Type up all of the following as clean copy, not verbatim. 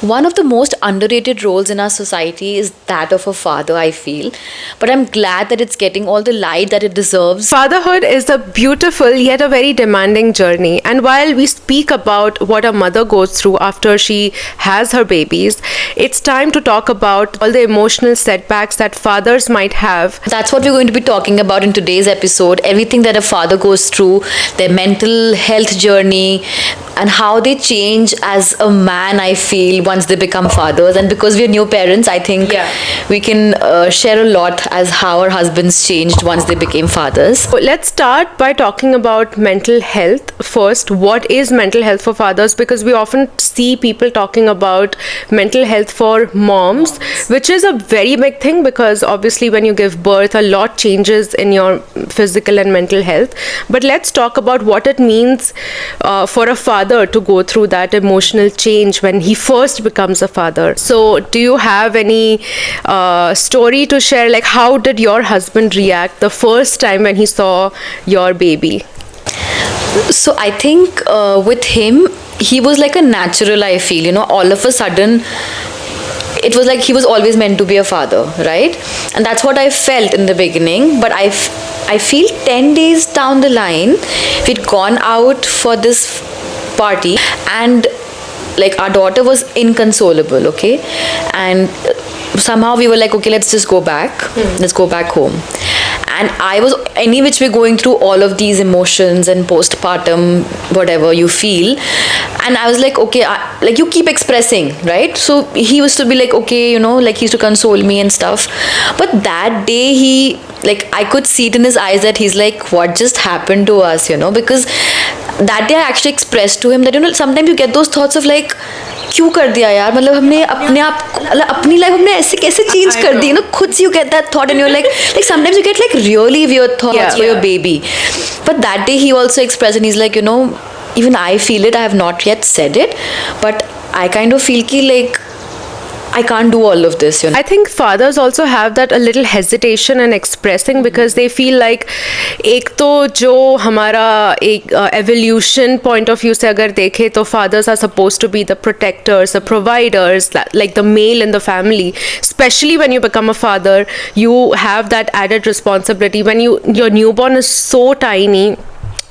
One of the most underrated roles in our society is that of a father, I feel. But I'm glad that it's getting all the light that it deserves. Fatherhood is a beautiful yet a very demanding journey. And while we speak about what a mother goes through after she has her babies, it's time to talk about all the emotional setbacks that fathers might have. That's what we're going to be talking about in today's episode. Everything that a father goes through, their mental health journey, and how they change as a man, I feel, once they become fathers. And because we're new parents, I think we can share a lot as how our husbands changed once they became fathers. So let's start by talking about mental health first. What is mental health for fathers? Because we often see people talking about mental health for moms, which is a very big thing because obviously when you give birth, a lot changes in your physical and mental health. But let's talk about what it means for a father to go through that emotional change when he first becomes a father. So do you have any story to share? Like, how did your husband react the first time when he saw your baby? So I think with him, he was like a natural, I feel. All of a sudden, it was like he was always meant to be a father, right? And that's what I felt in the beginning. But I feel 10 days down the line, we'd gone out for this party and like our daughter was inconsolable, okay? And somehow we were like, okay, let's just go back. Let's go back home. And I was any which way going through all of these emotions and postpartum, whatever you feel. And I was like, okay, like you keep expressing, right? So he used to be like, okay, like he used to console me and stuff. But that day I could see it in his eyes that he's like, what just happened to us, because that day I actually expressed to him that, sometimes you get those thoughts of like, क्यों कर दिया यार, मतलब हमने अपने आप अपनी life हमने ऐसे कैसे चेंज कर दी, खुद से you get that thought and you're like sometimes you get like really weird thoughts for your baby. But that day he also expressed and he's like, even I feel it, I have not yet said it, but I kind of feel ki like I can't do all of this. I think fathers also have that a little hesitation in expressing because they feel like एक तो जो हमारा एक evolution point of view से अगर देखें तो fathers are supposed to be the protectors, the providers, like the male in the family. Especially when you become a father, you have that added responsibility. When your newborn is so tiny,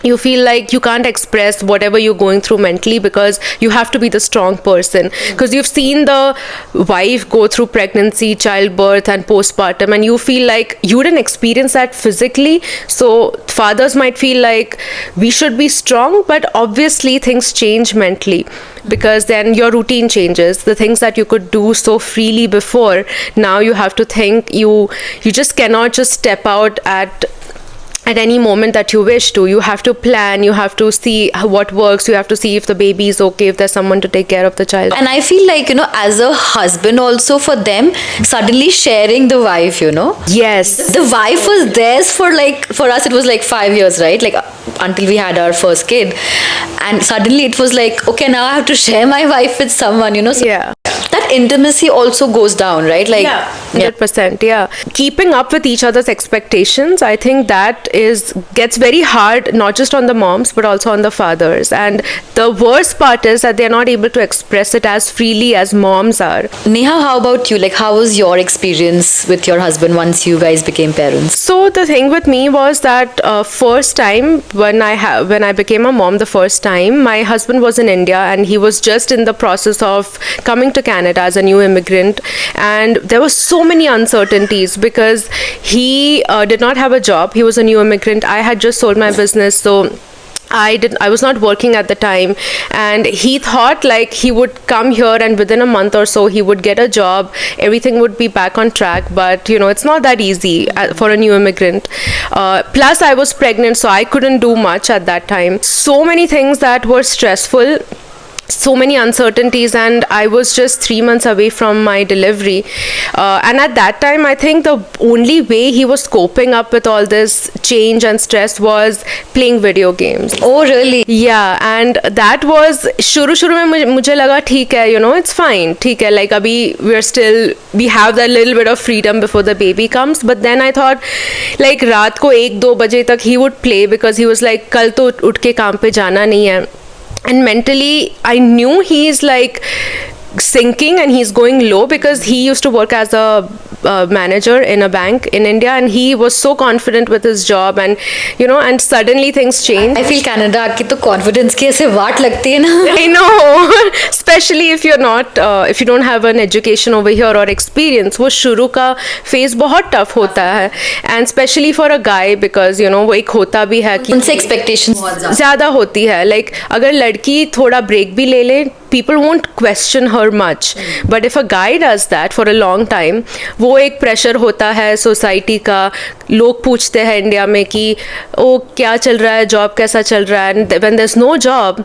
you feel like you can't express whatever you're going through mentally because you have to be the strong person, because you've seen the wife go through pregnancy, childbirth and postpartum, and you feel like you didn't experience that physically. So fathers might feel like we should be strong, but obviously things change mentally because then your routine changes. The things that you could do so freely before, now you have to think, you just cannot just step out at any moment that you wish to. You have to plan, you have to see what works, you have to see if the baby is okay, if there's someone to take care of the child. And I feel like, as a husband also, for them, suddenly sharing the wife, Yes. The wife was theirs for us, it was like 5 years, right? Like until we had our first kid. And suddenly it was like, okay, now I have to share my wife with someone, So yeah. That intimacy also goes down, right? Like, 100%, yeah. Keeping up with each other's expectations, I think that gets very hard, not just on the moms, but also on the fathers. And the worst part is that they're not able to express it as freely as moms are. Neha, how about you? Like, how was your experience with your husband once you guys became parents? So the thing with me was that first time when I became a mom the first time, my husband was in India and he was just in the process of coming to Canada as a new immigrant, and there were so many uncertainties because he did not have a job. He was a new immigrant. I had just sold my business, so I was not working at the time, and he thought like he would come here and within a month or so he would get a job, everything would be back on track. But it's not that easy for a new immigrant. Plus I was pregnant, so I couldn't do much at that time. So many things that were stressful, so many uncertainties, and I was just 3 months away from my delivery, and at that time I think the only way he was coping up with all this change and stress was playing video games. Oh really? Yeah, and that was शुरू में मुझे लगा ठीक है, it's fine, ठीक है, like अभी we have that little bit of freedom before the baby comes. But then I thought like रात को 1-2 बजे तक he would play because he was like कल तो उठ के काम पे जाना नहीं है. And mentally I knew he is like sinking and he's going low, because he used to work as a manager in a bank in India, and he was so confident with his job, and and suddenly things changed. I feel Canada आके तो confidence की ऐसे वाट लगती है ना. I know, especially if you're not, if you don't have an education over here or experience, वो शुरू का phase बहुत tough होता है, and especially for a guy, because वो एक होता भी है कि उनसे expectations ज़्यादा होती है. Like अगर लड़की थोड़ा break भी ले ले, people won't question her much, but if a guy does that for a long time, वो एक pressure होता है society का. लोग पूछते हैं इंडिया में कि ओ क्या चल रहा है, job कैसा चल रहा है, and when there's no job,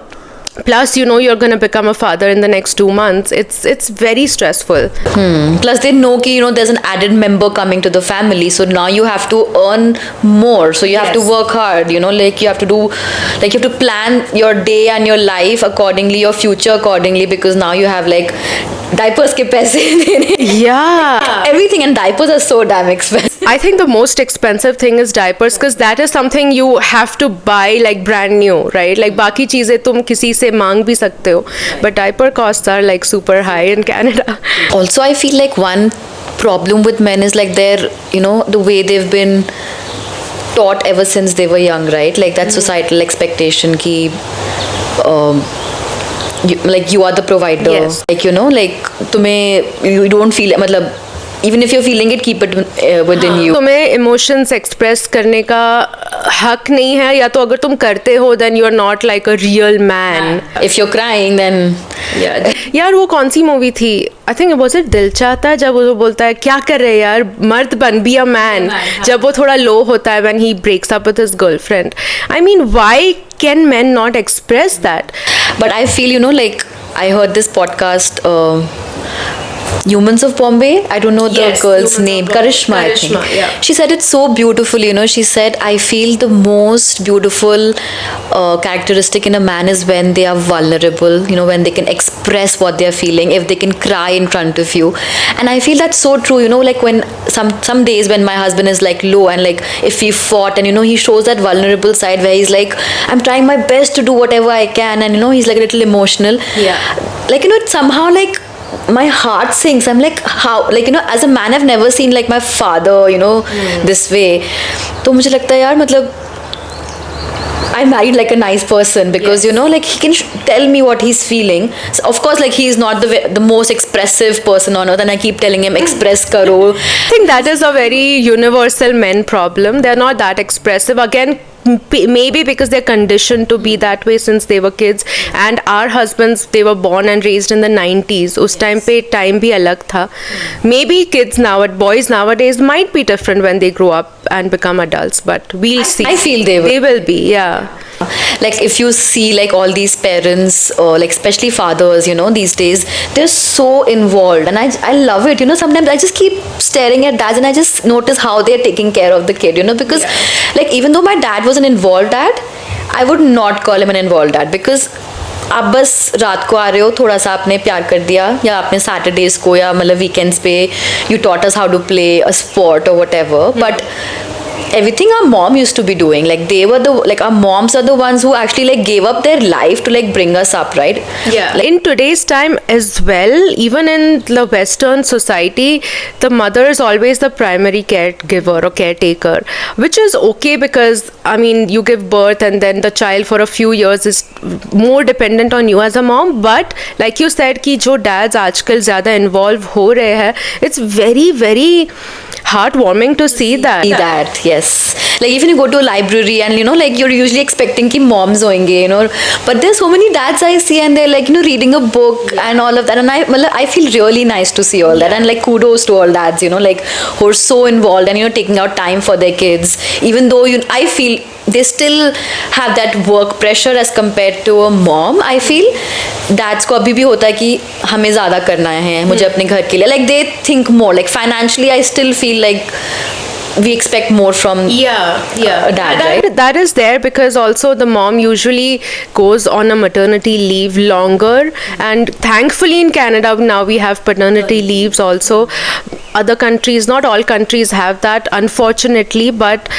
plus you're going to become a father in the next 2 months, it's very stressful. Plus they know कि there's an added member coming to the family, so now you have to earn more, so you have to work hard, like you have to do, like you have to plan your day and your life accordingly, your future accordingly, because now you have like diapers के पैसे देने. Yeah. Everything, and diapers are so damn expensive. I think the most expensive thing is diapers, because that is something you have to buy like brand new, right? Like बाकी चीज़ें तुम किसी से मांग भी सकते हो, but diaper costs are like super high in Canada. Also, I feel like one problem with men is like their, the way they've been taught ever since they were young, right? Like that societal expectation ki you are the provider. Yes. Like like तुम्हें you don't feel मतलब even if you're feeling it, keep it within you. तुम्हें emotions express करने का हक नहीं है, या तो अगर तुम करते हो then you are not like a real man. If you're crying, then यार वो कौन सी मूवी थी, आई थिंक was it दिल चाहता, जब वो बोलता है क्या कर रहे यार मर्द बन, बी अ मैन, जब वो थोड़ा लो होता है when he breaks up with his girlfriend. I mean, why can men not express that? But I feel like I heard this podcast, Humans of Bombay. I don't know the girl's name. Karishma, I think. Yeah. She said it so beautifully. She said, I feel the most beautiful characteristic in a man is when they are vulnerable. When they can express what they are feeling. If they can cry in front of you. And I feel that's so true. Like when some days when my husband is like low, and like if we fought, and he shows that vulnerable side where he's like, I'm trying my best to do whatever I can, and he's like a little emotional. Yeah. Like it's somehow like my heart sinks. I'm like, how, like as a man I've never seen like my father this way. तो मुझे लगता है यार मतलब I married like a nice person, because like he can tell me what he's feeling. So of course, like he is not the most expressive person on earth, and I keep telling him express karo. I think that is a very universal men problem. They're not that expressive. Again, maybe because they're conditioned to be that way since they were kids, and our husbands, they were born and raised in the 90s. उस time पे time भी अलग था. Maybe boys nowadays might be different when they grow up and become adults, but we'll see. I feel they will be, yeah. Like if you see like all these parents, like especially fathers, these days they're so involved, and I love it. Sometimes I just keep staring at dads and I just notice how they're taking care of the kid, because like even though my dad was an involved dad, I would not call him an involved dad, because आप बस रात को आ रहे हो, थोड़ा सा आपने प्यार कर दिया, या आपने सैटरडेज को या मतलब वीकेंड्स पे you taught us how to play a sport और whatever. But everything our mom used to be doing, like they were our moms are the ones who actually like gave up their life to like bring us up, right? Yeah. In today's time as well, even in the Western society, the mother is always the primary caregiver or caretaker, which is okay, because I mean you give birth and then the child for a few years is more dependent on you as a mom. But like you said कि जो dads आजकल ज़्यादा involve हो रहे हैं, it's very very heartwarming to see that. Yes, like even you go to a library and like you're usually expecting कि moms होंगे, but there's so many dads I see, and they're like reading a book and all of that, and I feel really nice to see all that, and like kudos to all dads, like who are so involved and taking out time for their kids, even though I feel they still have that work pressure as compared to a mom. I feel dads को अभी भी होता है कि हमें ज़्यादा करना है मुझे अपने घर के लिए, like they think more, like financially I still feel like we expect more from a dad, right? That is there, because also the mom usually goes on a maternity leave longer, and thankfully in Canada now we have paternity leaves also. other countries, not all countries have that unfortunately, but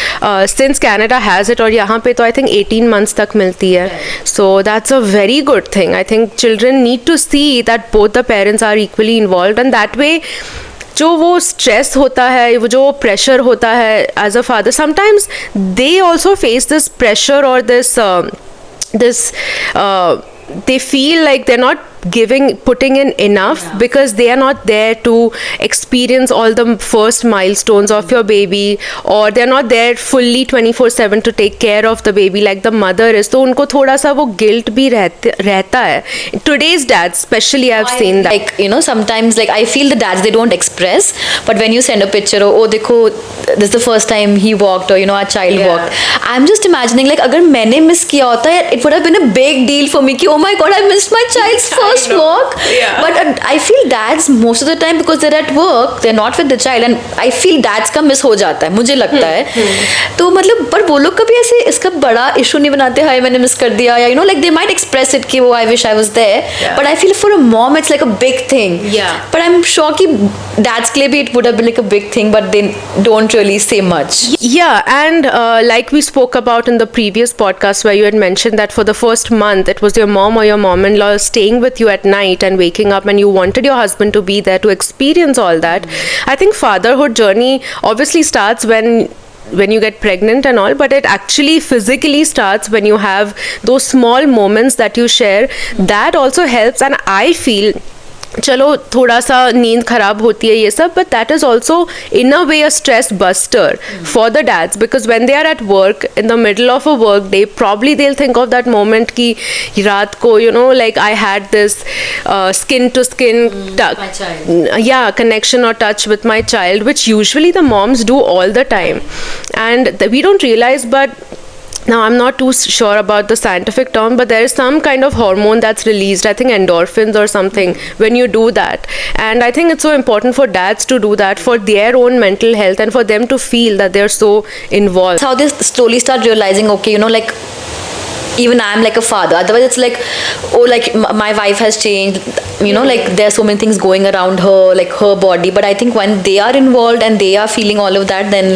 since Canada has it, और यहाँ पे तो I think 18 months तक मिलती है. So that's a very good thing. I think children need to see that both the parents are equally involved, and that way जो वो stress होता है, वो जो प्रेशर होता है as a father, sometimes they also face this pressure और this they feel like they're not putting in enough, because they are not there to experience all the first milestones of your baby, or they're not there fully 24/7 to take care of the baby like the mother is. तो उनको थोड़ा सा वो guilt भी रहता है. Today's dads especially, I've seen that. Like, you know, sometimes like I feel the dads, they don't express, but when you send a picture, oh dekho, this is the first time he walked, or you know, our child walked, I'm just imagining like अगर मैंने miss किया होता, it would have been a big deal for me कि oh my god, I missed my child's first walk. But I feel dads most of the time, because they're at work, they're not with the child, and I feel dads का miss हो जाता है, मुझे लगता है. तो मतलब पर वो लोग कभी ऐसे इसका बड़ा इशू नहीं बनाते, हाय मैंने मिस कर दिया, या you know, like they might express it कि वो I wish I was there, but I feel for a mom it's like a big thing. But I'm sure कि dads के लिए भी it would have been like a big thing, but they don't really say much. And like we spoke about in the previous podcast, where you had mentioned that for the first month it was your mom or your mom-in-law staying with you at night and waking up, and you wanted your husband to be there to experience all that. I think fatherhood journey obviously starts when you get pregnant and all, but it actually physically starts when you have those small moments that you share. That also helps, and I feel चलो थोड़ा सा नींद खराब होती है ये सब, but that is also in a way a stress buster for the dads, because when they are at work, in the middle of a work day, probably they'll think of that moment कि रात को, you know, like I had this skin to skin connection or touch with my child, which usually the moms do all the time, and we don't realize. But now, I'm not too sure about the scientific term, but there is some kind of hormone that's released, I think endorphins or something, when you do that. And I think it's so important for dads to do that for their own mental health, and for them to feel that they're so involved. That's how they slowly start realizing, okay, you know, like even I'm like a father. Otherwise it's like, oh, like my wife has changed, you know, like there's so many things going around her, like her body. But I think when they are involved and they are feeling all of that, then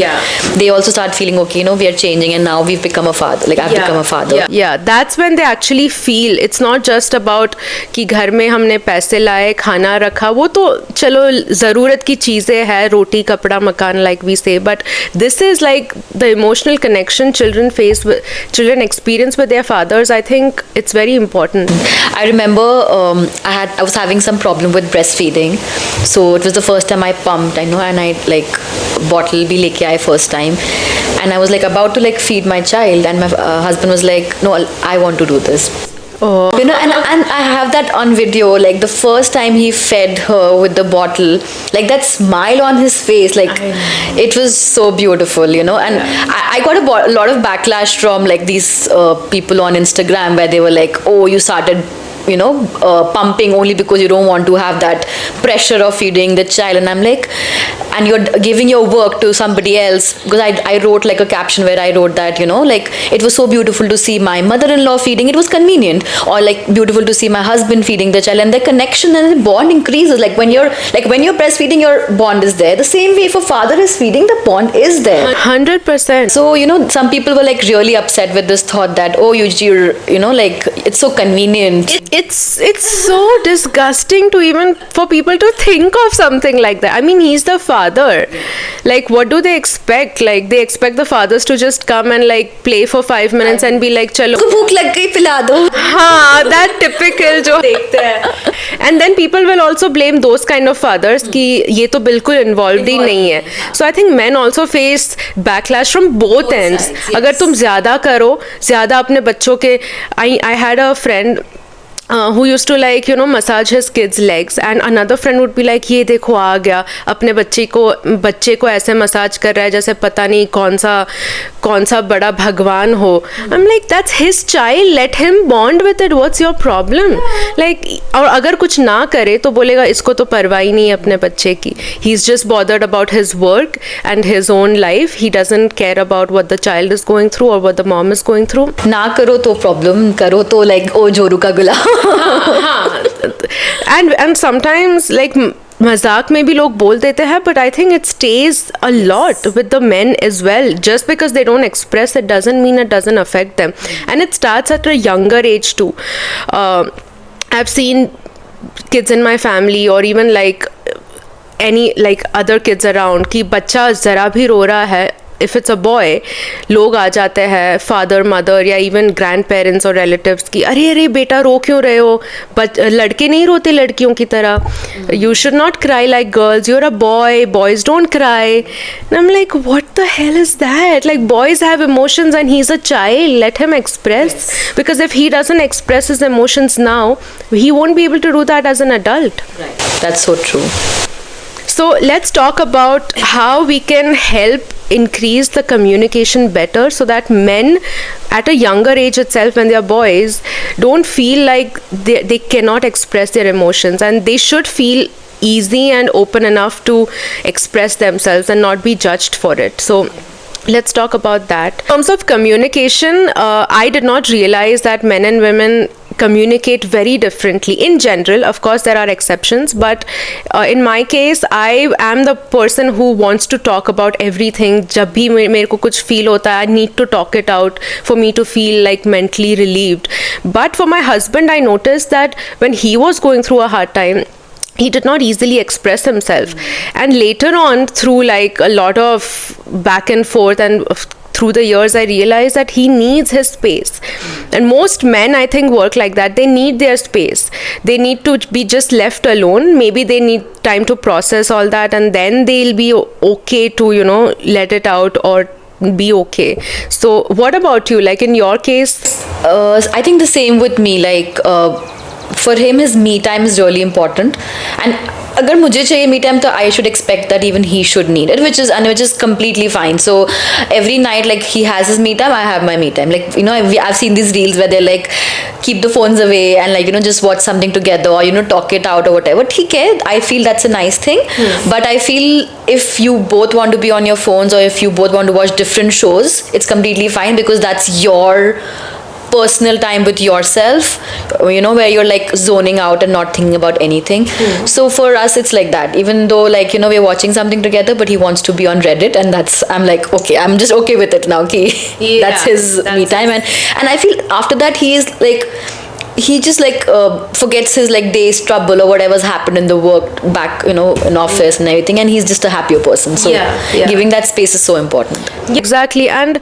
they also start feeling, okay, you know, we are changing, and now we've become a father, like I've become a father. That's when they actually feel it's not just about कि घर में हमने पैसे लाए, खाना रखा, वो तो चलो ज़रूरत की चीज़ें हैं, रोटी कपड़ा मकान, like we say, but this is like the emotional connection children experience with their fathers. I think it's very important. I remember I was having some problem with breastfeeding, so it was the first time I pumped, I know, and I like bottle bhi leke aaye first time, and I was like about to like feed my child, and my husband was like, no, I want to do this. Oh. You know, and I have that on video, like the first time he fed her with the bottle, like that smile on his face, like it was so beautiful, you know. And I got a lot of backlash from like these people on Instagram, where they were like, oh, you started, you know, pumping only because you don't want to have that pressure of feeding the child. And I'm like, and you're giving your work to somebody else, because I wrote like a caption where I wrote that, you know, like it was so beautiful to see my mother-in-law feeding, it was convenient, or like beautiful to see my husband feeding the child, and the connection and the bond increases. Like when you're breastfeeding, your bond is there. The same way if a father is feeding, the bond is there. 100%. So, you know, some people were like really upset with this thought that, oh, you're you know, like it's so convenient. It's so disgusting to even for people to think of something like that. I mean, he's the father. Like, what do they expect? Like, they expect the fathers to just come and like play for 5 minutes and be like, chalo, भूख लग गई, पिला दो. हाँ, that typical जो देखते हैं. And then people will also blame those kind of fathers कि ये तो बिल्कुल involved ही नहीं है. So I think men also face backlash from both ends. अगर तुम ज़्यादा करो, ज़्यादा अपने बच्चों के, I had a friend who used to like, you know, massage his kids' legs, and another friend would be like, ये देखो आ गया, अपने बच्चे को ऐसे मसाज कर रहा है जैसे पता नहीं कौन सा बड़ा भगवान हो. I'm like, that's his child, let him bond with it, what's your problem? Like, और अगर कुछ ना करे तो बोलेगा इसको तो परवाह ही नहीं है अपने बच्चे की. He's just bothered about his work and his own life. He doesn't care about what the child is going through or what the mom is going through. ना करो तो problem, करो तो like ओ जोरू का गुलाम. And sometimes like मजाक में भी लोग बोल देते हैं, but I think it stays a lot with the men as well. Just because they don't express it doesn't mean it doesn't affect them, and it starts at a younger age too. I've seen kids in my family or even like any like other kids around कि बच्चा ज़रा भी रो रहा है, if it's a boy, लोग आ जाते हैं, father mother या इवन ग्रैंड पेरेंट्स और रिलेटिव्स की, अरे अरे बेटा रो क्यों रहे हो, लड़के नहीं रोते लड़कियों की तरह, you should not cry like girls, you are a boy, boys don't cry. I am like what the hell is that, like boys have emotions and he is a child, let him express, because if he doesn't express his emotions now he won't be able to do that as an adult. Right. That's so true. So let's talk about how we can help increase the communication better so that men at a younger age itself, when they are boys, don't feel like they cannot express their emotions, and they should feel easy and open enough to express themselves and not be judged for it. So let's talk about that. In terms of communication, I did not realize that men and women communicate very differently in general. Of course there are exceptions, but in my case I am the person who wants to talk about everything. जब भी मेरे को कुछ feel होता है, I need to talk it out for me to feel like mentally relieved. But for my husband, I noticed that when he was going through a hard time, he did not easily express himself, and later on through like a lot of back and forth and through the years I realized that he needs his space, and most men I think work like that. They need their space, they need to be just left alone, maybe they need time to process all that, and then they'll be okay to, you know, let it out or be okay. So what about you, like in your case? I think the same with me, like for him his me time is really important, and अगर मुझे चाहिए me time तो I should expect that even he should need it, which is completely fine. So every night like he has his me time, I have my me time. Like, you know, I've seen these reels where they're like keep the phones away and like, you know, just watch something together or, you know, talk it out or whatever. ठीक है, I feel that's a nice thing. But I feel if you both want to be on your phones or if you both want to watch different shows, it's completely fine, because that's your personal time with yourself, you know, where you're like zoning out and not thinking about anything. So for us it's like that, even though like, you know, we're watching something together but he wants to be on Reddit, and that's, I'm like, okay, I'm just okay with it now, okay. That's his me time, and I feel after that he is like, he just like forgets his like day's trouble or whatever's happened in the work back, you know, in office and everything, and he's just a happier person. So giving that space is so important. Exactly. And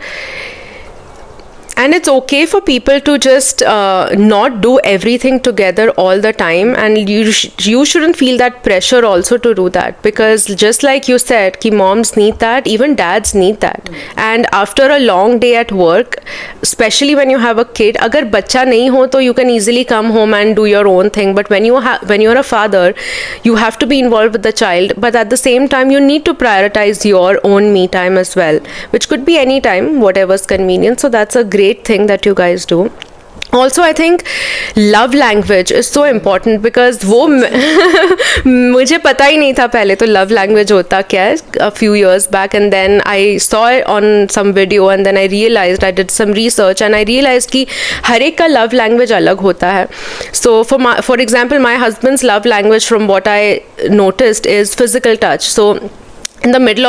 it's okay for people to just not do everything together all the time, and you shouldn't feel that pressure also to do that, because just like you said ki moms need that, even dads need that. And after a long day at work, especially when you have a kid, agar bachcha nahi ho to you can easily come home and do your own thing, but when you're a father, you have to be involved with the child, but at the same time you need to prioritize your own me time as well, which could be any time, whatever's convenient. So that's a great thing that you guys do. Also, I think love language is so important, because वो मुझे पता ही नहीं था पहले तो love language होता क्या है, a few years back, and then I saw it on some video, and then I realized, I did some research and I realized कि हर एक का love language अलग होता है. So for example, my husband's love language, from what I noticed, is physical touch. So in the middle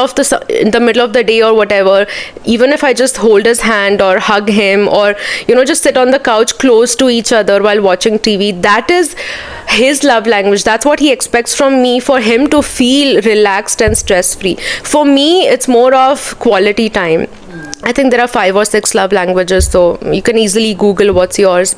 of the day or whatever, even if I just hold his hand or hug him or, you know, just sit on the couch close to each other while watching TV, that is his love language. That's what he expects from me, for him to feel relaxed and stress free. For me, it's more of quality time. I think there are 5 or 6 love languages, so you can easily Google what's yours.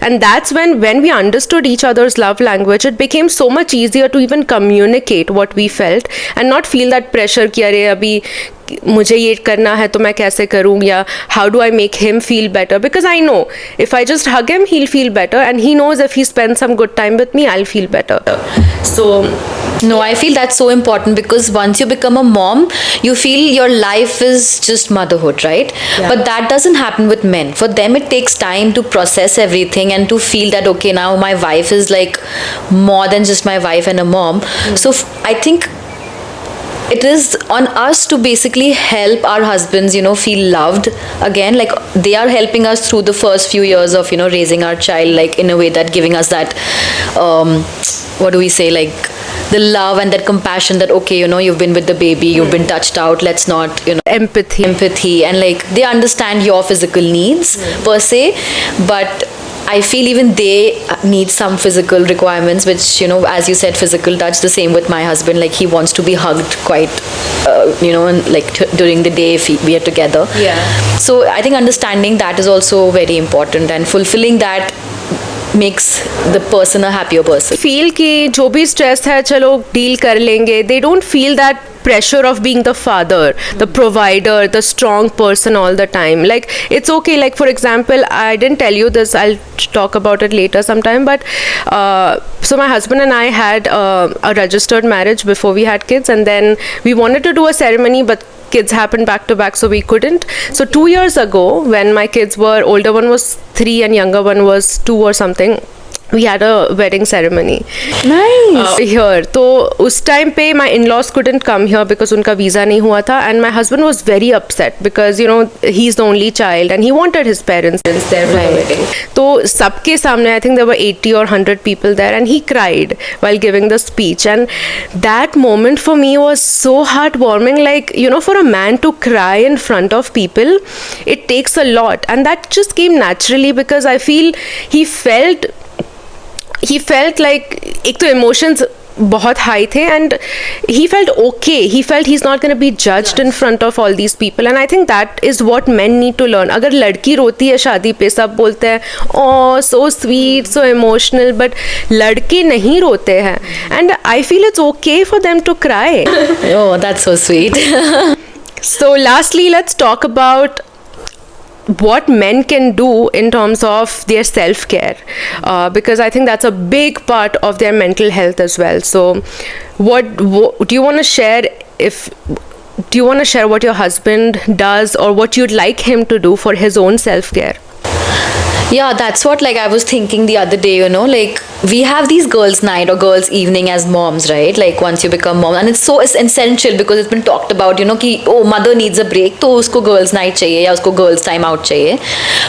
And that's when we understood each other's love language, it became so much easier to even communicate what we felt and not feel that pressure कि अरे अभी मुझे ये करना है तो मैं कैसे करूँ, या how do I make him feel better, because I know if I just hug him he'll feel better, and he knows if he spends some good time with me I'll feel better. So no, I feel that's so important, because once you become a mom, you feel your life is just motherhood, right? But that doesn't happen with men. For them it takes time to process everything and to feel that, okay, now my wife is like more than just my wife and a mom. So I think it is on us to basically help our husbands, you know, feel loved again. Like they are helping us through the first few years of, you know, raising our child, like in a way that giving us that what do we say, like the love and that compassion that, okay, you know, you've been with the baby, you've been touched out, let's not, you know, empathy, and like they understand your physical needs per se, but I feel even they need some physical requirements, which, you know, as you said, physical touch. The same with my husband. Like he wants to be hugged quite, you know, and like during the day if we are together. Yeah. So I think understanding that is also very important, and fulfilling that makes the person a happier person. Feel कि जो भी stress है चलो deal कर लेंगे. They don't feel that pressure of being the father, the provider, the strong person all the time. Like it's okay. Like for example, I didn't tell you this, I'll talk about it later sometime, but so my husband and I had a registered marriage before we had kids, and then we wanted to do a ceremony, but kids happened back to back, so we couldn't. So 2 years ago, when my kids were, older one was 3 and younger one was 2 or something, we had a wedding ceremony. Nice. Here. तो उस time पे my in-laws couldn't come here because उनका visa नहीं हुआ था, and my husband was very upset because, you know, he's the only child and he wanted his parents there for the wedding. तो सबके सामने, I think there were 80 or 100 people there, and he cried while giving the speech, and that moment for me was so heartwarming. Like, you know, for a man to cry in front of people, it takes a lot, and that just came naturally because I feel he felt like एक तो emotions बहुत high थे, and he felt okay. He felt he's not going to be judged in front of all these people, and I think that is what men need to learn. अगर लड़की रोती है शादी पे, सब बोलते हैं oh so sweet, so emotional, but लड़के नहीं रोते हैं, and I feel it's okay for them to cry. Oh, that's so sweet. So lastly, let's talk about what men can do in terms of their self-care, because I think that's a big part of their mental health as well. So what do you want to share? Do you want to share what your husband does, or what you'd like him to do for his own self-care? Yeah, that's what, like, I was thinking the other day, you know, like we have these girls' night or girls' evening as moms, right? Like once you become mom, and it's so essential because it's been talked about, you know, कि oh, mother needs a break, तो उसको girls' night चाहिए या उसको girls' time out चाहिए.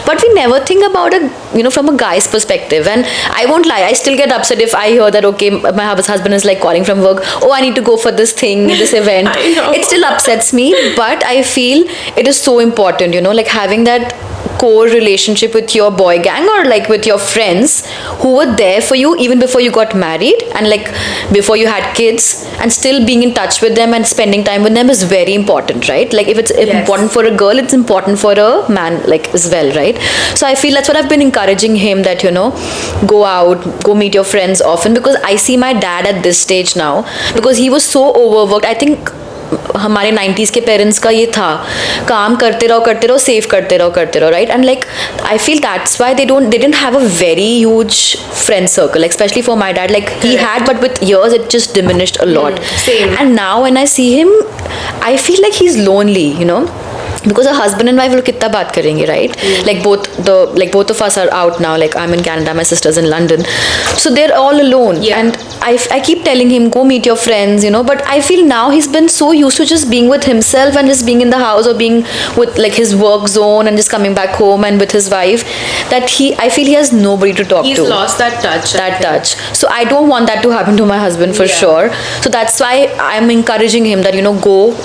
But we never think about it, you know, from a guy's perspective. And I won't lie, I still get upset if I hear that, okay, my husband is like calling from work, oh, I need to go for this thing, this event. It still upsets me, but I feel it is so important, you know, like having that core relationship with your boy gang or like with your friends who were there for you even before you got married and like before you had kids, and still being in touch with them and spending time with them is very important, right? Like if it's important for a girl, it's important for a man like as well, right? So I feel that's what I've been encouraging him, that, you know, go out, go meet your friends often, because I see my dad at this stage now, because he was so overworked. I think हमारे 90s के parents का ये था, काम करते रहो, save करते रहो, right? And like I feel that's why they didn't have a very huge friend circle, like especially for my dad. Like he had, but with years it just diminished a lot. Same. And now when I see him, I feel like he's lonely, you know, because a husband and wife लोग कितना बात करेंगे, right? Like both of us are out now. Like I'm in Canada, my sister's in London, so they're all alone. Yeah. And I keep telling him, go meet your friends, you know, but I feel now he's been so used to just being with himself and just being in the house or being with like his work zone and just coming back home and with his wife, that I feel he has nobody to talk to. He's lost that touch. So I don't want that to happen to my husband for sure. So that's why I'm encouraging him that, you know, go.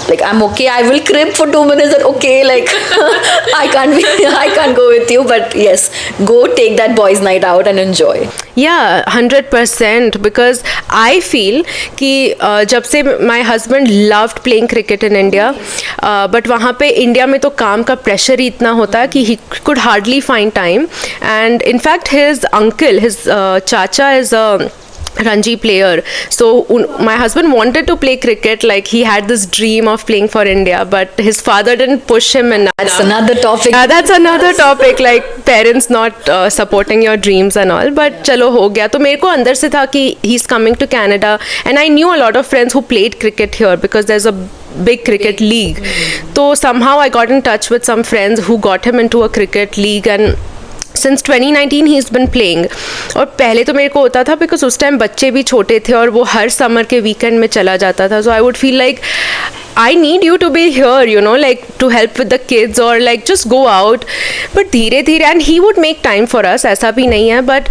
Like I'm okay, I will crib for 2 minutes, that okay, like I can't go with you, but yes, go take that boys' night out and enjoy. Yeah, 100%, because I feel कि जब से my husband loved playing cricket in India, but वहाँ पे India में तो काम का pressure ही इतना होता है कि he could hardly find time, and in fact his uncle, his chacha is a Ranji player. So my husband wanted to play cricket, like he had this dream of playing for India, but his father didn't push him enough. That's another topic. Yeah, that's another topic, like parents not supporting your dreams and all. But चलो हो गया. तो मेरे को अंदर से था कि he's coming to Canada, and I knew a lot of friends who played cricket here because there's a big cricket league. So somehow I got in touch with some friends who got him into a cricket league, and since 2019 he's been playing. और पहले तो मेरे को होता था because उस time बच्चे भी छोटे थे और वो हर समर के वीकेंड में चला जाता था. So I would feel like I need you to be here, you know, like to help with the kids or like just go out. But धीरे धीरे, and he would make time for us, ऐसा भी नहीं है, but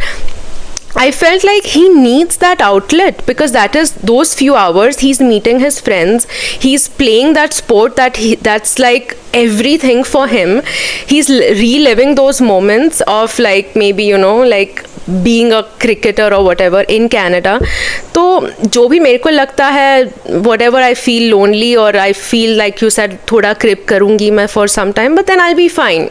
I felt like he needs that outlet, because that is those few hours he's meeting his friends, he's playing that sport that's like everything for him. He's reliving those moments of, like, maybe, you know, like being a cricketer or whatever in Canada. तो जो भी मेरे को लगता है, whatever I feel lonely or I feel like you said थोड़ा crib करूँगी मैं for some time, but then I'll be fine.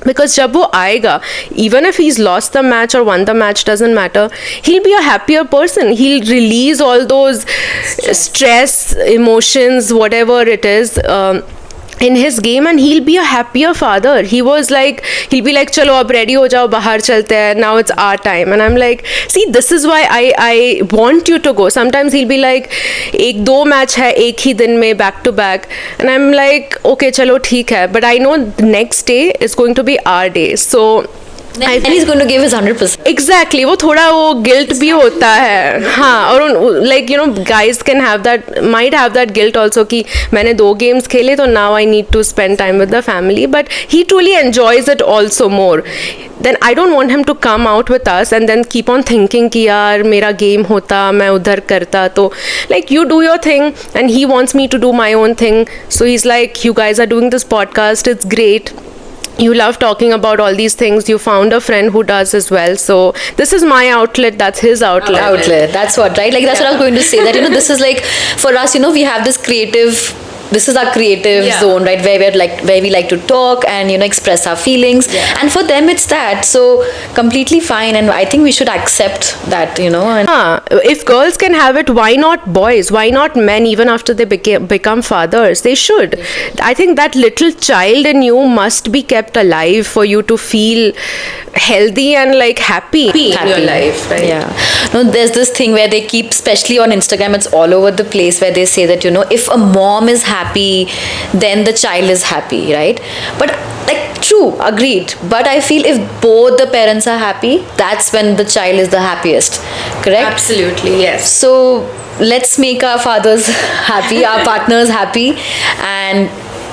Because जब वो आएगा, even if he's lost the match or won the match, doesn't matter, he'll be a happier person. He'll release all those stress, emotions, whatever it is, in his game, and he'll be a happier father. He'll be like, chalo ab ready ho jao, bahar chalte hai, now it's our time. And I'm like, see, this is why I want you to go. Sometimes he'll be like, ek do match hai ek hi din mein back to back, and I'm like, okay, chalo theek hai, but I know the next day is going to be our day. So and he's going to give his 100%. Exactly, वो थोड़ा वो guilt भी होता है. हाँ, और like, you know, guys might have that guilt also कि मैंने 2 games खेले, तो now I need to spend time with the family, but he truly enjoys it also more. Then I don't want him to come out with us and then keep on thinking कि यार मेरा game होता, मैं उधर करता. तो like, you do your thing and he wants me to do my own thing. So he's like, you guys are doing this podcast, it's great. You love talking about all these things. You found a friend who does as well. So this is my outlet. That's his outlet. That's what, right? Like, that's what I was going to say. That, you know, this is like, for us, you know, we have this creative. This is our creative zone, right? Where we like to talk and, you know, express our feelings. Yeah. And for them, it's that. So completely fine. And I think we should accept that, you know. And if girls can have it, why not boys? Why not men? Even after they become fathers, they should. I think that little child in you must be kept alive for you to feel healthy and like happy in your life, right? Yeah. No, there's this thing where they keep, especially on Instagram, it's all over the place, where they say that, you know, if a mom is happy, then the child is happy, right? But like, true, agreed. But I feel if both the parents are happy, that's when the child is the happiest, correct? Absolutely, yes. So let's make our fathers happy, our partners happy, and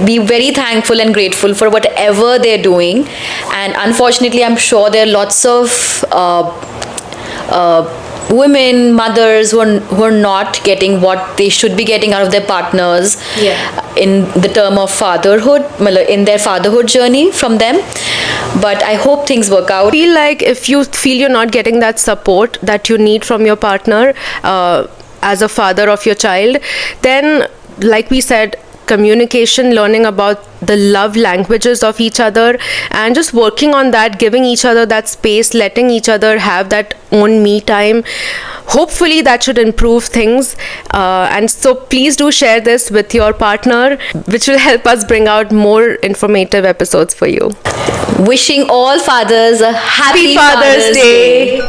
be very thankful and grateful for whatever they're doing. And unfortunately, I'm sure there are lots of women, mothers who are not getting what they should be getting out of their partners in the term of fatherhood, in their fatherhood journey from them. But I hope things work out. I feel like if you feel you're not getting that support that you need from your partner as a father of your child, then, like we said, communication, learning about the love languages of each other, and just working on that, giving each other that space, letting each other have that own me time. Hopefully that should improve things, and so please do share this with your partner, which will help us bring out more informative episodes for you. Wishing all fathers a happy Father's Day.